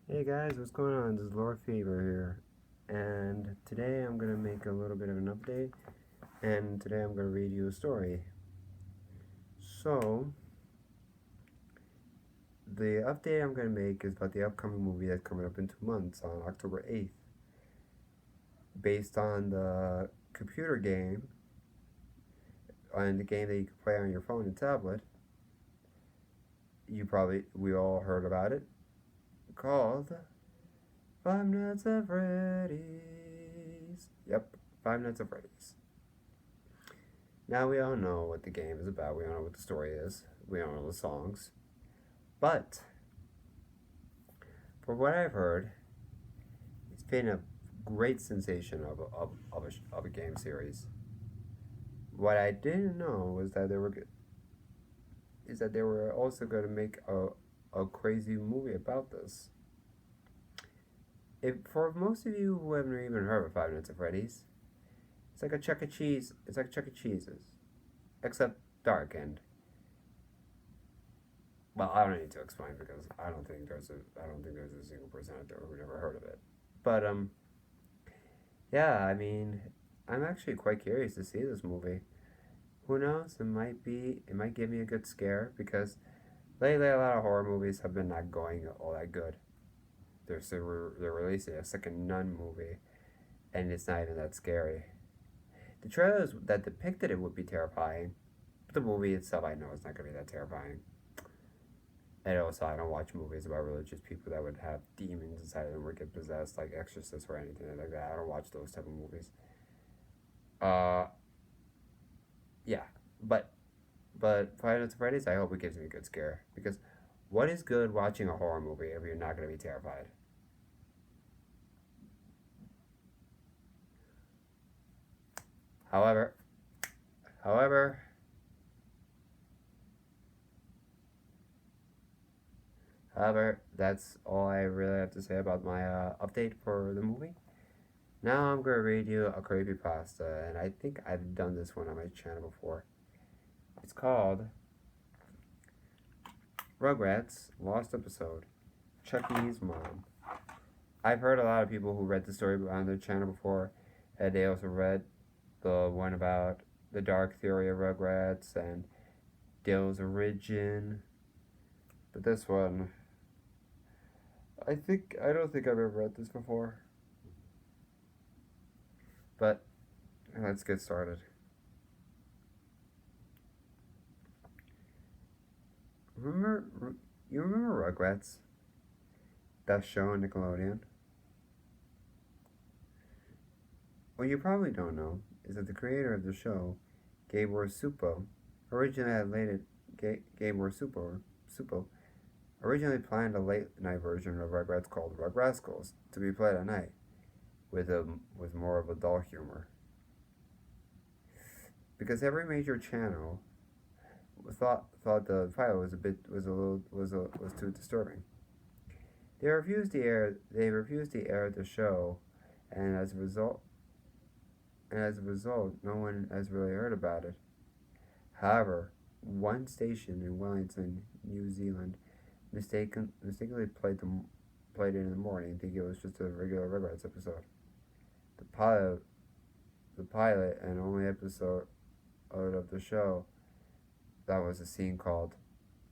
Hey guys, what's going on? This is Lord Fever here, and today I'm gonna make a little bit of an update, and today I'm gonna read you a story. So, the update I'm gonna make is about the upcoming movie that's coming up in 2 months on October 8th, based on the computer game, on the game that you can play on your phone and tablet. We all heard about it, called Five Nights at Freddy's. Yep, Five Nights at Freddy's. Now we all know what the game is about. We all know what the story is. We all know the songs. But for what I've heard, it's been a great sensation of a game series. What I didn't know was that they were also going to make a crazy movie about this. If for most of you who haven't even heard of Five Nights at Freddy's, it's like a Chuck E. Cheese. It's like Chuck E. Cheese's, except dark and well, I don't need to explain because I don't think there's a single person out there who never heard of it. But yeah, I mean, I'm actually quite curious to see this movie. Who knows? It might give me a good scare because lately a lot of horror movies have been not going all that good. They're releasing a second Nun movie, and it's not even that scary. The trailers that depicted it would be terrifying, but the movie itself, I know, it's not gonna be that terrifying. And also, I don't watch movies about religious people that would have demons inside of them or get possessed, like Exorcist or anything like that. I don't watch those type of movies. Uh, yeah, but Five Nights at Freddy's, I hope it gives me a good scare because what is good watching a horror movie if you're not gonna be terrified? However, however, that's all I really have to say about my update for the movie. Now I'm gonna read you a creepypasta, and I think I've done this one on my channel before. It's called Rugrats Lost Episode Chucky's Mom. I've heard a lot of people who read the story on their channel before, and they also read the one about the dark theory of Rugrats and Dale's origin. But this one, I don't think I've ever read this before. But let's get started. Remember, you remember Rugrats? That show on Nickelodeon? What you probably don't know is that the creator of the show, Gabor Supo, originally had later Gabor Supo originally planned a late night version of Rugrats called Rugrascals to be played at night, with more of adult humor. Because every major channel thought the pilot was too disturbing. They refused to air the show, and as a result, no one has really heard about it. However, one station in Wellington, New Zealand, mistakenly played it in the morning, thinking it was just a regular Rugrats episode. The pilot, the pilot and only episode of the show, that was a scene called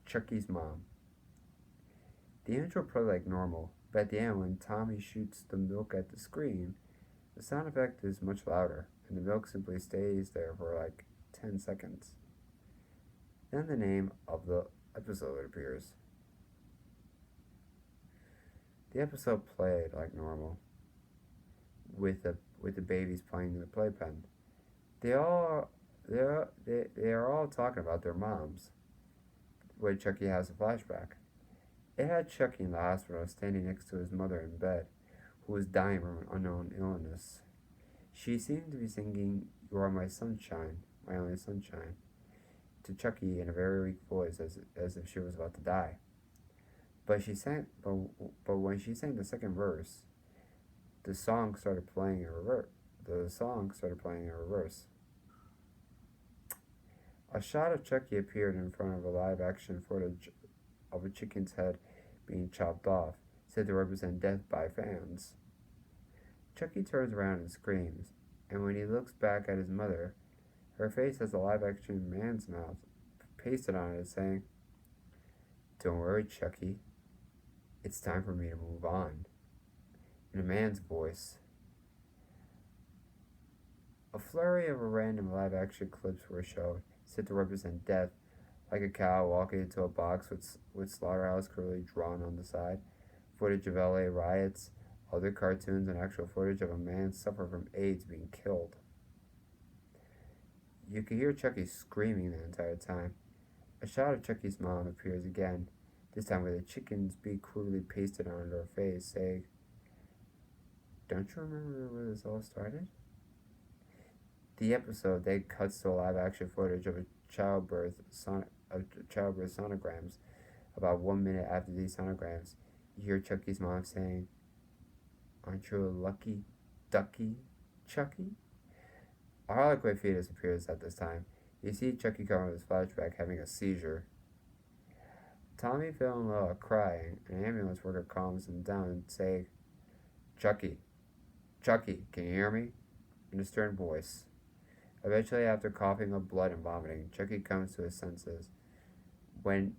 Chucky's Mom. The intro played like normal, but at the end, when Tommy shoots the milk at the screen, the sound effect is much louder, and the milk simply stays there for like 10 seconds. Then the name of the episode appears. The episode played like normal, with the babies playing in the playpen. They all they are all talking about their moms. Where Chucky has a flashback. It had Chucky in the hospital, standing next to his mother in bed, who was dying from an unknown illness. She seemed to be singing "You Are My Sunshine, My Only Sunshine" to Chucky in a very weak voice, as if she was about to die. But when she sang the second verse, the song started playing in reverse. The song started playing in reverse. A shot of Chucky appeared in front of a live action footage of a chicken's head being chopped off, said to represent death by fans. Chucky turns around and screams, and when he looks back at his mother, her face has a live-action man's mouth pasted on it saying, "Don't worry, Chucky. It's time for me to move on." In a man's voice. A flurry of random live-action clips were showed, said to represent death, like a cow walking into a box with slaughterhouse clearly drawn on the side, footage of LA riots, other cartoons, and actual footage of a man suffering from AIDS being killed. You could hear Chucky screaming the entire time. A shot of Chucky's mom appears again, this time with a chicken's beak crudely pasted onto her face, saying, "Don't you remember where this all started?" The episode then cuts to live action footage of childbirth sonograms. About 1 minute after these sonograms, you hear Chucky's mom saying, "Aren't you a lucky ducky, Chucky?" A Harlequin fetus appears at this time. You see Chucky coming with his flashback having a seizure. Tommy, Phil, and Lola are crying. An ambulance worker calms them down and says, "Chucky, Chucky, can you hear me?" in a stern voice. Eventually, after coughing up blood and vomiting, Chucky comes to his senses. When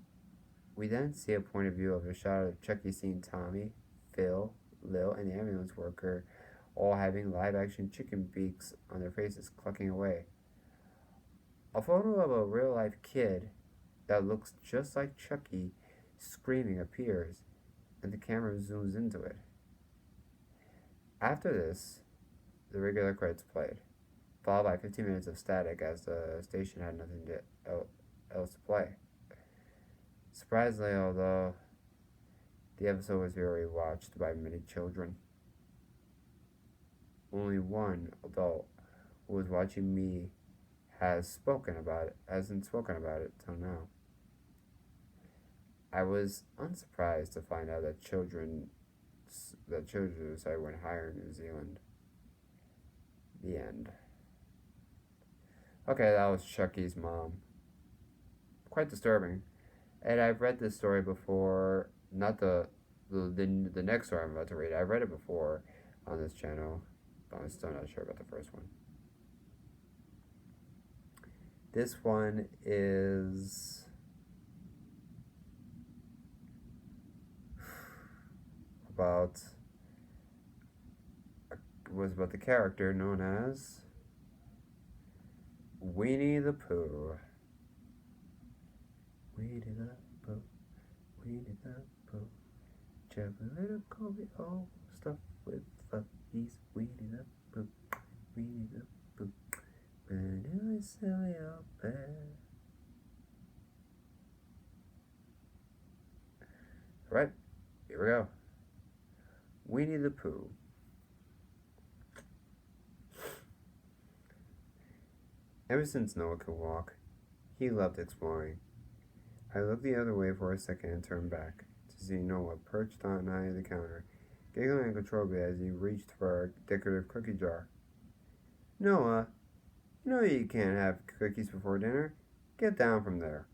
we then see a point of view of a shot of Chucky seeing Tommy, Phil, Lil, and the ambulance worker all having live-action chicken beaks on their faces, clucking away. A photo of a real-life kid that looks just like Chucky screaming appears, and the camera zooms into it. After this, the regular credits played, followed by 15 minutes of static as the station had nothing else to play. Surprisingly, although the episode was very watched by many children, only one adult who was watching me hasn't spoken about it till now. I was unsurprised to find out that children's suicide went higher in New Zealand. The end. Okay, that was Chucky's mom. Quite disturbing. And I've read this story before, not the next story I'm about to read. I've read it before on this channel, but I'm still not sure about the first one. This one is about the character known as Winnie the Pooh. Winnie the Pooh, Winnie the Pooh, chubby little Colby, all stuffed with fluffies. Winnie the Pooh, Winnie the Pooh, really silly old bear. Alright, here we go. Winnie the Pooh. Ever since Noah could walk, he loved exploring. I looked the other way for a second and turned back to see Noah perched on high the counter, giggling uncontrollably as he reached for a decorative cookie jar. "Noah, you know you can't have cookies before dinner. Get down from there."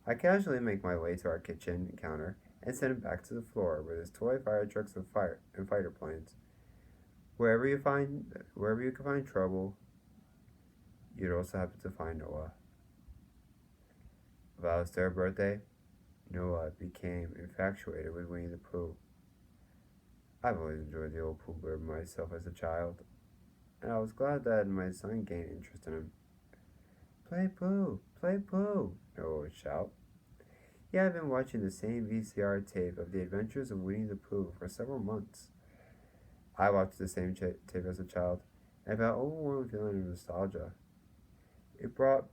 I casually make my way to our kitchen counter and send him back to the floor with his toy fire trucks and fighter planes. Wherever you can find trouble, you'd also happen to find Noah. About his third birthday, Noah became infatuated with Winnie the Pooh. I've always enjoyed the old Pooh Bear myself as a child, and I was glad that my son gained interest in him. Play Pooh! Play Pooh!" Noah would shout. He had been watching the same VCR tape of the adventures of Winnie the Pooh for several months. I watched the same tape as a child, and I felt an overwhelming feeling of nostalgia. It brought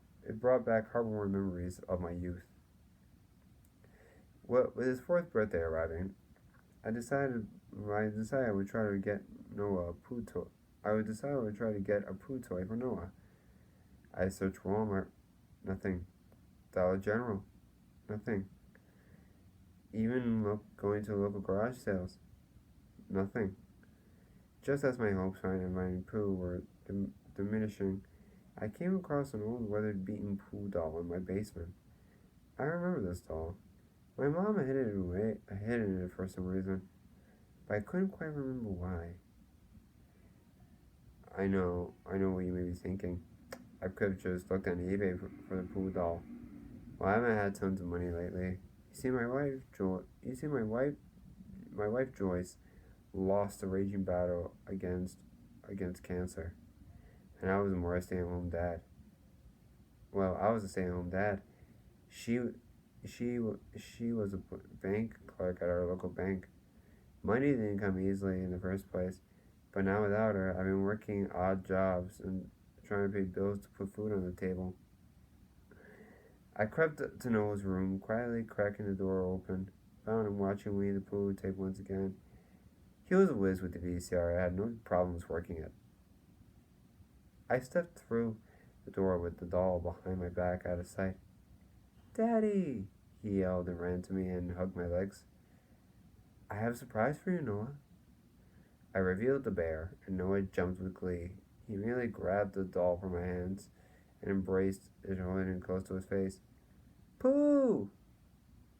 back heartwarming memories of my youth. With his fourth birthday arriving, I decided I would try to get Noah a Pooh toy. I would try to get a Pooh toy for Noah. I searched Walmart, nothing. Dollar General, nothing. Even going to local garage sales, nothing. Just as my hopes finding Pooh were diminishing, I came across an old weather-beaten Pooh doll in my basement. I remember this doll. My mom had hidden it for some reason. but I couldn't quite remember why. I know what you may be thinking. I could have just looked on eBay for the Pooh doll. Well, I haven't had tons of money lately. You see, my wife Joyce lost a raging battle against cancer, and I was more a stay-at-home dad. Well, I was a stay-at-home dad. She she was a bank clerk at our local bank. Money didn't come easily in the first place, but now without her, I've been working odd jobs and trying to pay bills to put food on the table. I crept to Noah's room, quietly cracking the door open. Found him watching Winnie the Pooh tape once again. He was a whiz with the VCR. I had no problems working it. I stepped through the door with the doll behind my back out of sight. Daddy! He yelled and ran to me and hugged my legs. I have a surprise for you, Noah. I revealed the bear, and Noah jumped with glee. He immediately grabbed the doll from my hands and embraced it, holding it close to his face. Pooh!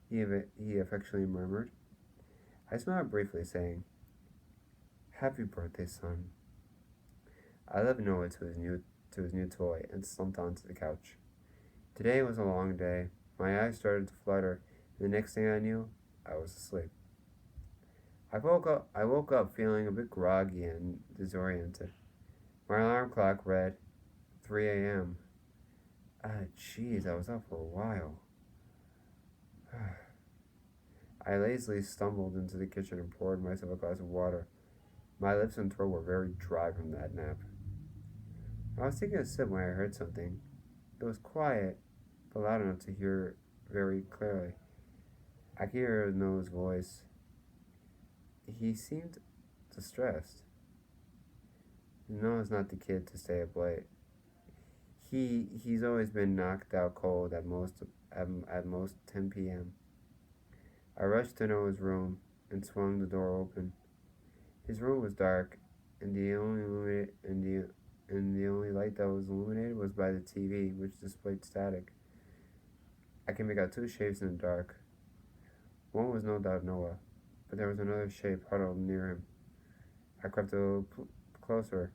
He affectionately murmured. I smiled briefly, saying, Happy birthday, son. I left Noah to his new toy and slumped onto the couch. Today was a long day. My eyes started to flutter, and the next thing I knew, I was asleep. I woke up feeling a bit groggy and disoriented. My alarm clock read 3 a.m. Jeez, I was up for a while. I lazily stumbled into the kitchen and poured myself a glass of water. My lips and throat were very dry from that nap. I was taking a sip when I heard something. It was quiet, but loud enough to hear very clearly. I could hear Noah's voice. He seemed distressed. Noah's not the kid to stay up late. He's always been knocked out cold at most 10 p.m. I rushed to Noah's room and swung the door open. His room was dark, and the only light that was illuminated was by the TV, which displayed static. I could make out two shapes in the dark. One was no doubt Noah, but there was another shape huddled near him. I crept a little closer.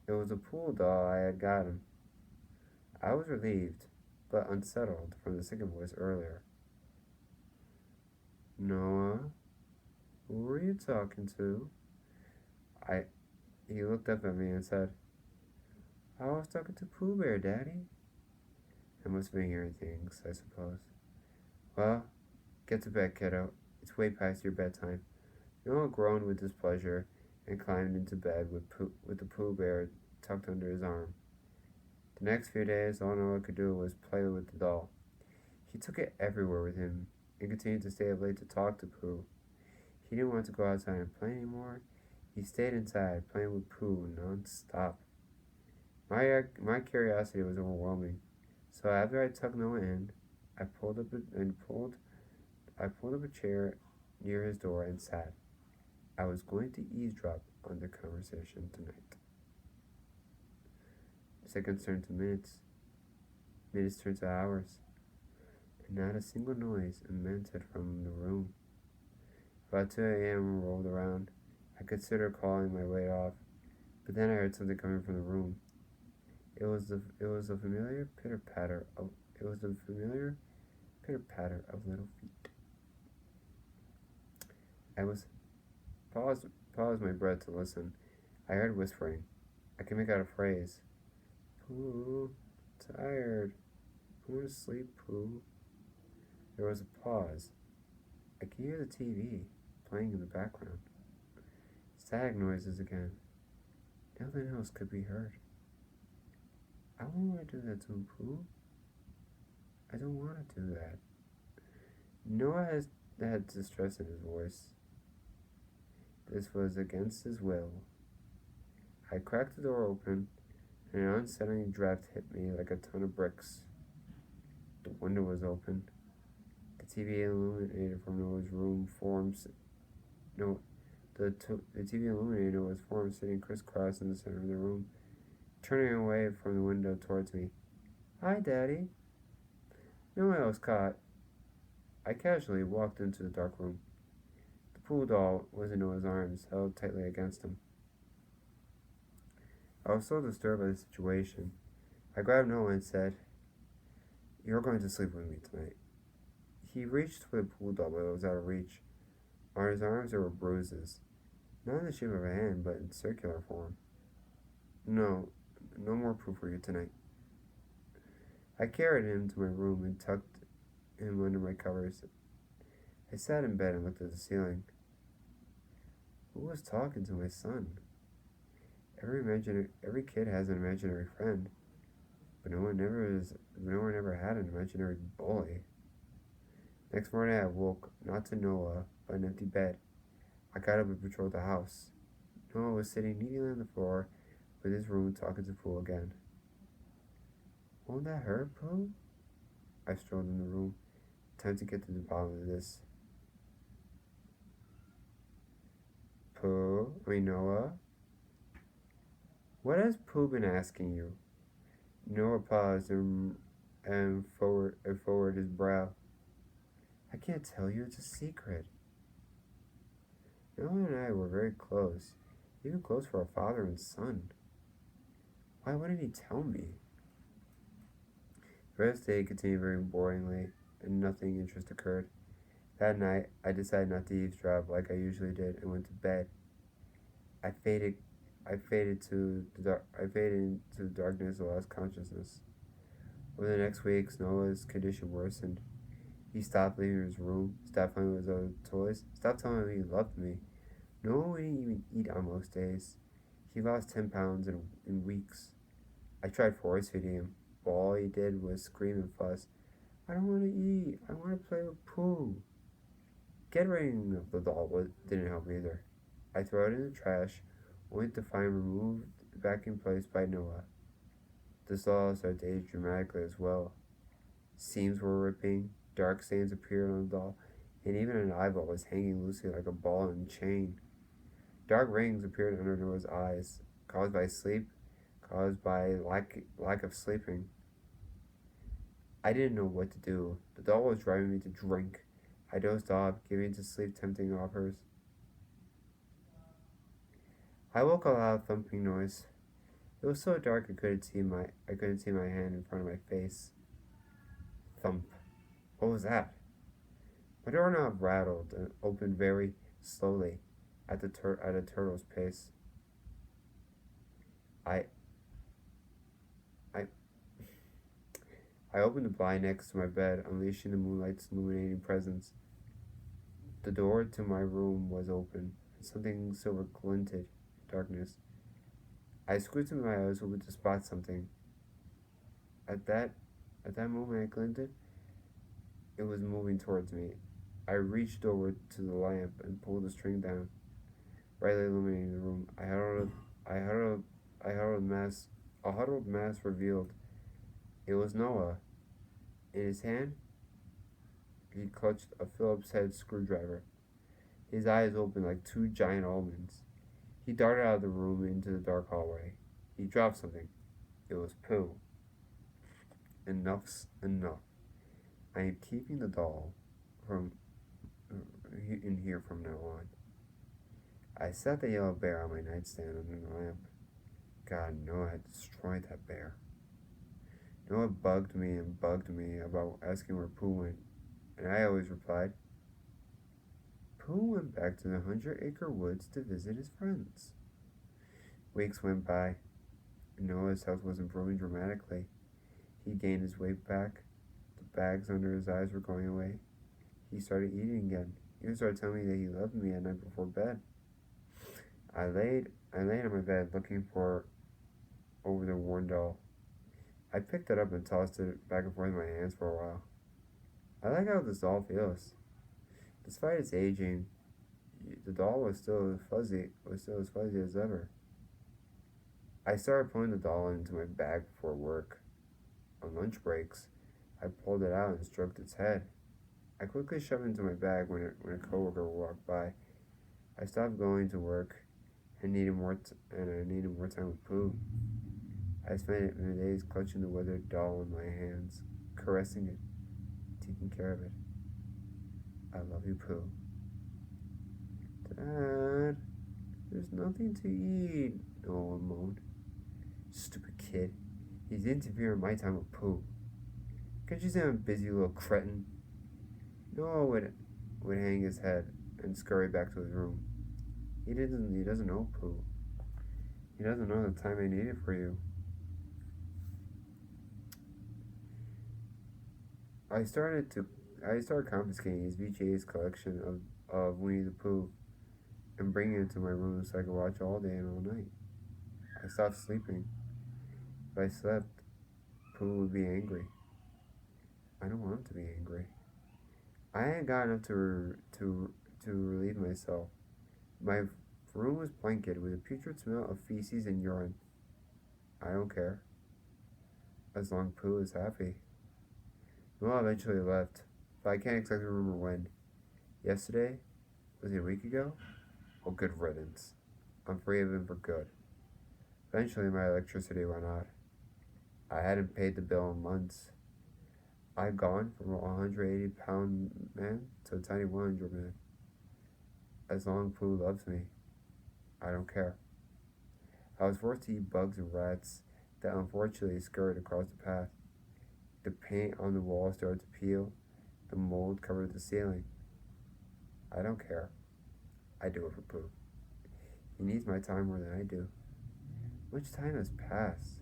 It was a Pooh doll I had gotten. I was relieved, but unsettled from the second voice earlier. Noah, who were you talking to? He looked up at me and said, I was talking to Pooh Bear, Daddy. I must have been hearing things, I suppose. Well, get to bed, kiddo. It's way past your bedtime. Noah groaned with displeasure and climbed into bed with the Pooh Bear tucked under his arm. The next few days, all Noah could do was play with the doll. He took it everywhere with him and continued to stay up late to talk to Pooh. He didn't want to go outside and play anymore. He stayed inside, playing with Pooh non-stop. My curiosity was overwhelming, so after I tucked Noah in, I pulled up a chair near his door and sat. I was going to eavesdrop on their conversation tonight. Seconds turned to minutes. Minutes turned to hours. And not a single noise emanated from the room. About 2 a.m. rolled around. I considered calling my way off, but then I heard something coming from the room. It was the familiar pitter patter of little feet. I paused my breath to listen. I heard whispering. I could make out a phrase. Pooh, tired. I want to sleep, Pooh. There was a pause. I could hear the TV playing in the background. Static noises again. Nothing else could be heard. I don't want to do that to him, Pooh. I don't want to do that. Noah had distress in his voice. This was against his will. I cracked the door open, and an unsettling draft hit me like a ton of bricks. The window was open. The TV illuminated from Noah's room the TV illuminator was formed sitting crisscross in the center of the room, turning away from the window towards me. Hi, Daddy. No one else caught. I casually walked into the dark room. The Pool doll was in Noah's arms, held tightly against him. I was so disturbed by the situation. I grabbed Noah and said, "You're going to sleep with me tonight." He reached for the pool doll, but it was out of reach. On his arms there were bruises, not in the shape of a hand, but in circular form. "No, no more poo for you tonight." I carried him to my room and tucked him under my covers. I sat in bed and looked at the ceiling. Who was talking to my son? Every kid has an imaginary friend, but no one ever had an imaginary bully. Next morning I woke, not to Noah, but an empty bed. I got up and patrolled the house. Noah was sitting neatly on the floor with his room talking to Pooh again. "Won't that hurt, Pooh?" I strolled in the room. Time to get to the bottom of this. Noah? What has Pooh been asking you? Noah paused and forward his brow. "I can't tell you, it's a secret." Noah and I were very close, even close for a father and son. Why wouldn't he tell me? The rest of the day continued very boringly, and nothing interesting occurred. That night, I decided not to eavesdrop like I usually did and went to bed. I faded into the darkness and lost consciousness. Over the next weeks, Noah's condition worsened. He stopped leaving his room, stopped playing with his other toys, stopped telling me he loved me. Noah wouldn't even eat on most days. He lost 10 pounds in weeks. I tried force feeding him, but all he did was scream and fuss. "I don't want to eat. I want to play with Pooh." Getting rid of the doll didn't help either. I threw it in the trash, only to find removed back in place by Noah. The doll started to age dramatically as well. Seams were ripping, dark stains appeared on the doll, and even an eyeball was hanging loosely like a ball and chain. Dark rings appeared under Noah's eyes, caused by lack of sleeping. I didn't know what to do. The doll was driving me to drink. I dozed off, giving to sleep tempting offers. I woke a loud thumping noise. It was so dark I couldn't see my hand in front of my face. Thump. What was that? My doorknob rattled and opened very slowly at a turtle's pace. I opened the blind next to my bed, unleashing the moonlight's illuminating presence. The door to my room was open, and something silver glinted in darkness. I squinted my eyes, hoping to spot something. At that moment it glinted, it was moving towards me. I reached over to the lamp and pulled the string down, brightly illuminating the room. A huddled mass revealed. It was Noah. In his hand, he clutched a Phillips head screwdriver. His eyes opened like two giant almonds. He darted out of the room into the dark hallway. He dropped something. It was Pooh. Enough's enough. I am keeping the doll in here from now on. I set the yellow bear on my nightstand under the lamp. God, Noah had destroyed that bear. Noah bugged me about asking where Pooh went, and I always replied, "Pooh went back to the 100-acre woods to visit his friends." Weeks went by, and Noah's health was improving dramatically. He gained his weight back. The bags under his eyes were going away. He started eating again. He even started telling me that he loved me at night before bed. I laid on my bed looking over the worn doll. I picked it up and tossed it back and forth in my hands for a while. I like how this doll feels. Despite its aging, the doll was still as fuzzy as ever. I started pulling the doll into my bag before work. On lunch breaks, I pulled it out and stroked its head. I quickly shoved it into my bag when a coworker walked by. I stopped going to work and I needed more time with Pooh. I spent my days clutching the withered doll in my hands, caressing it, taking care of it. I love you, Pooh. nothing to eat, Noah moaned. Stupid kid. He's interfering in my time with poo. Can't you say I'm busy, little cretin? Noah would hang his head and scurry back to his room. He doesn't know poo. He doesn't know the time I needed for you. I started confiscating his VHS collection of Winnie the Pooh and bringing it to my room so I could watch all day and all night. I stopped sleeping. If I slept, Pooh would be angry. I don't want him to be angry. I hadn't got enough to relieve myself. My room was blanketed with a putrid smell of feces and urine. I don't care, as long as Pooh is happy. Noah eventually left, but I can't exactly remember when. Yesterday? Was it a week ago? Oh, good riddance. I'm free of him for good. Eventually, my electricity went out. I hadn't paid the bill in months. I'd gone from a 180-pound man to a tiny 100 man. As long as Pooh loves me, I don't care. I was forced to eat bugs and rats that unfortunately scurried across the path. The paint on the wall started to peel. The mold covered the ceiling. I don't care. I do it for Pooh. He needs my time more than I do. Much time has passed,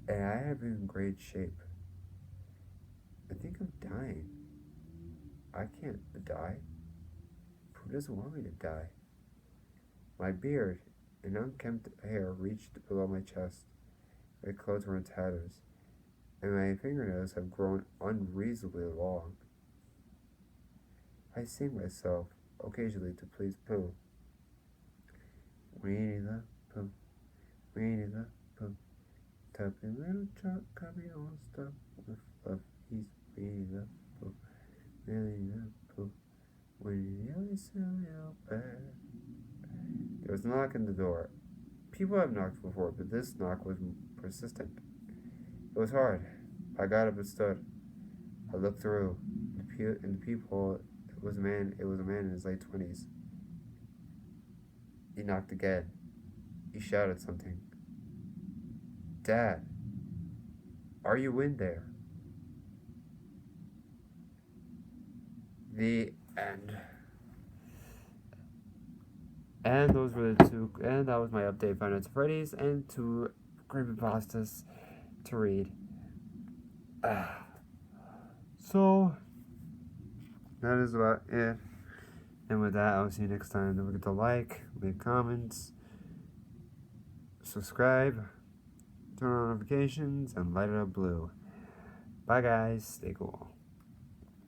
and I have been in great shape. I think I'm dying. I can't die. Pooh doesn't want me to die. My beard and unkempt hair reached below my chest. My clothes were in tatters, and my fingernails have grown unreasonably long. I sing myself occasionally to please Pooh. Winnie the Pooh, Winnie the Pooh, tuppy little truck, cubby all stuff with fluff. He's Winnie the Pooh, Winnie the Pooh, Winnie the only silly little bear. There was a knock on the door. People have knocked before, but this knock was persistent. It was hard. I got up and stood. I looked through. In the peephole, it was a man in his late 20s. He knocked again. He shouted something. Dad, are you in there? The end. And those were the two, and that was my update, Five Nights at Freddy's, and two CreepyPastas to read. So, that is about it. And with that, I'll see you next time. Don't forget to like, leave comments, subscribe, turn on notifications, and light it up blue. Bye guys, stay cool.